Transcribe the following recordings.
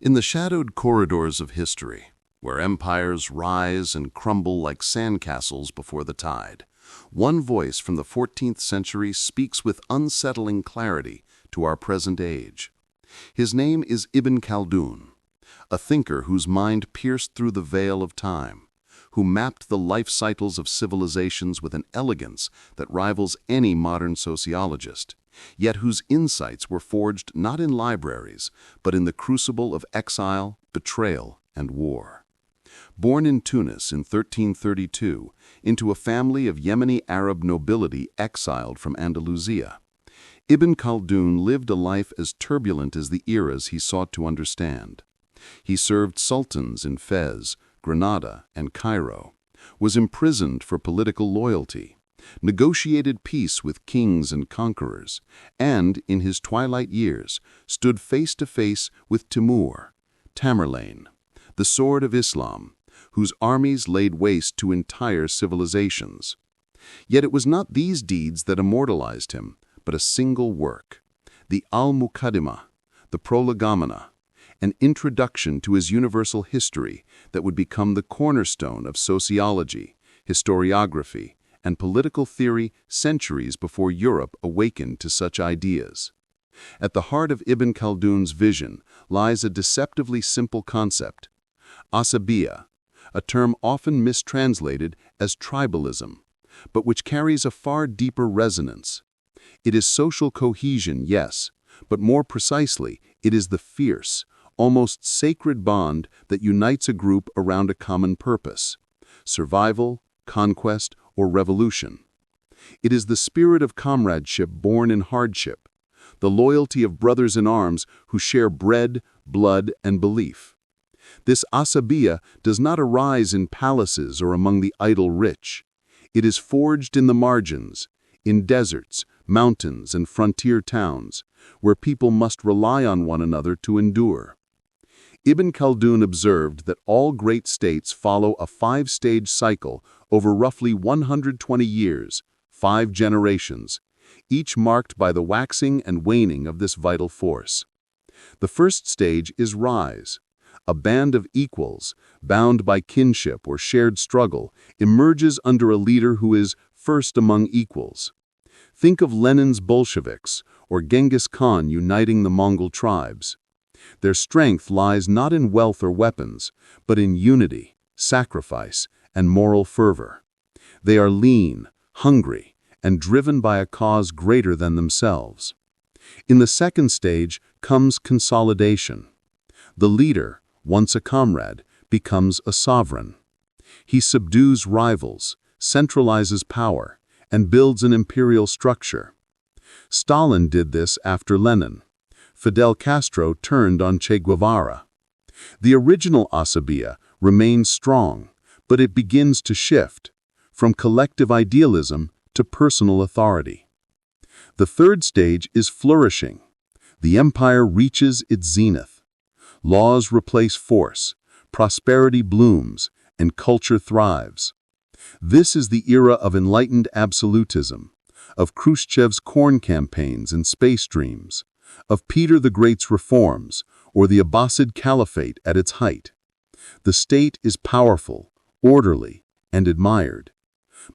In the shadowed corridors of history, where empires rise and crumble like sandcastles before the tide, one voice from the 14th century speaks with unsettling clarity to our present age. His name is Ibn Khaldun, a thinker whose mind pierced through the veil of time, who mapped the life cycles of civilizations with an elegance that rivals any modern sociologist, yet whose insights were forged not in libraries, but in the crucible of exile, betrayal, and war. Born in Tunis in 1332 into a family of Yemeni Arab nobility exiled from Andalusia, Ibn Khaldun lived a life as turbulent as the eras he sought to understand. He served sultans in Fez, Granada, and Cairo, was imprisoned for political loyalty, negotiated peace with kings and conquerors, and, in his twilight years, stood face to face with Timur, Tamerlane, the sword of Islam, whose armies laid waste to entire civilizations. Yet it was not these deeds that immortalized him, but a single work, the Al-Muqaddimah, the Prolegomena, an introduction to his universal history that would become the cornerstone of sociology, historiography, and political theory centuries before Europe awakened to such ideas. At the heart of Ibn Khaldun's vision lies a deceptively simple concept, asabiyya, a term often mistranslated as tribalism, but which carries a far deeper resonance. It is social cohesion, yes, but more precisely, it is the fierce, almost sacred bond that unites a group around a common purpose: survival, conquest, or revolution. It is the spirit of comradeship born in hardship, the loyalty of brothers in arms who share bread, blood, and belief. This asabiyya does not arise in palaces or among the idle rich. It is forged in the margins, in deserts, mountains, and frontier towns, where people must rely on one another to endure. Ibn Khaldun observed that all great states follow a 5-stage cycle over roughly 120 years, 5 generations, each marked by the waxing and waning of this vital force. The first stage is rise. A band of equals, bound by kinship or shared struggle, emerges under a leader who is first among equals. Think of Lenin's Bolsheviks or Genghis Khan uniting the Mongol tribes. Their strength lies not in wealth or weapons, but in unity, sacrifice, and moral fervor. They are lean, hungry, and driven by a cause greater than themselves. In the second stage comes consolidation. The leader, once a comrade, becomes a sovereign. He subdues rivals, centralizes power, and builds an imperial structure. Stalin did this after Lenin. Fidel Castro turned on Che Guevara. The original asabiyya remains strong, but it begins to shift, from collective idealism to personal authority. The third stage is flourishing. The empire reaches its zenith. Laws replace force, prosperity blooms, and culture thrives. This is the era of enlightened absolutism, of Khrushchev's corn campaigns and space dreams, of Peter the Great's reforms, or the Abbasid Caliphate at its height. The state is powerful, orderly, and admired.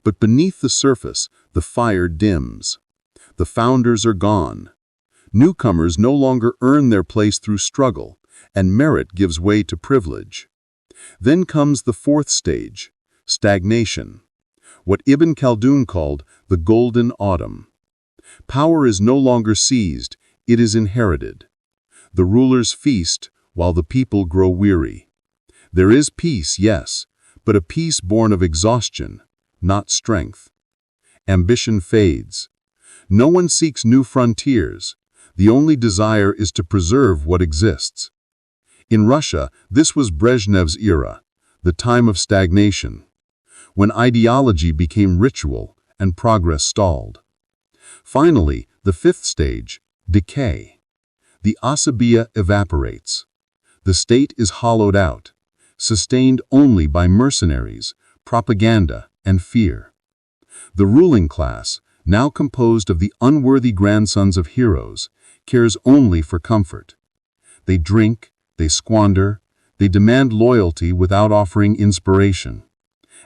But beneath the surface, the fire dims. The founders are gone. Newcomers no longer earn their place through struggle, and merit gives way to privilege. Then comes the fourth stage, stagnation, what Ibn Khaldun called the golden autumn. Power is no longer seized, it is inherited. The rulers feast while the people grow weary. There is peace, yes, but a peace born of exhaustion, not strength. Ambition fades. No one seeks new frontiers. The only desire is to preserve what exists. In Russia, this was Brezhnev's era, the time of stagnation, when ideology became ritual and progress stalled. Finally, the fifth stage, decay. The asabiyya evaporates. The state is hollowed out, sustained only by mercenaries, propaganda, and fear. The ruling class, now composed of the unworthy grandsons of heroes, cares only for comfort. They drink, they squander, they demand loyalty without offering inspiration.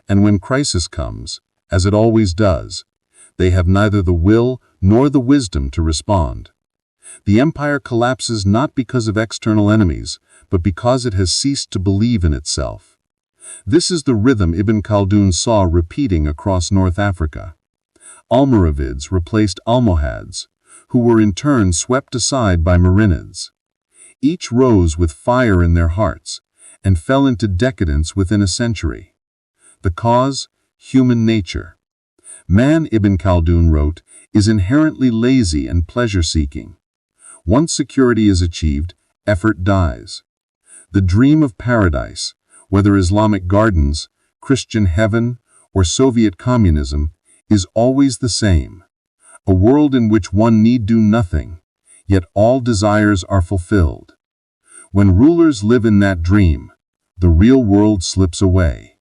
And when crisis comes, as it always does, they have neither the will nor the wisdom to respond. The empire collapses not because of external enemies, but because it has ceased to believe in itself. This is the rhythm Ibn Khaldun saw repeating across North Africa. Almoravids replaced Almohads, who were in turn swept aside by Marinids. Each rose with fire in their hearts, and fell into decadence within a century. The cause? Human nature. Man, Ibn Khaldun wrote, is inherently lazy and pleasure-seeking. Once security is achieved, effort dies. The dream of paradise, whether Islamic gardens, Christian heaven, or Soviet communism, is always the same. A world in which one need do nothing, yet all desires are fulfilled. When rulers live in that dream, the real world slips away.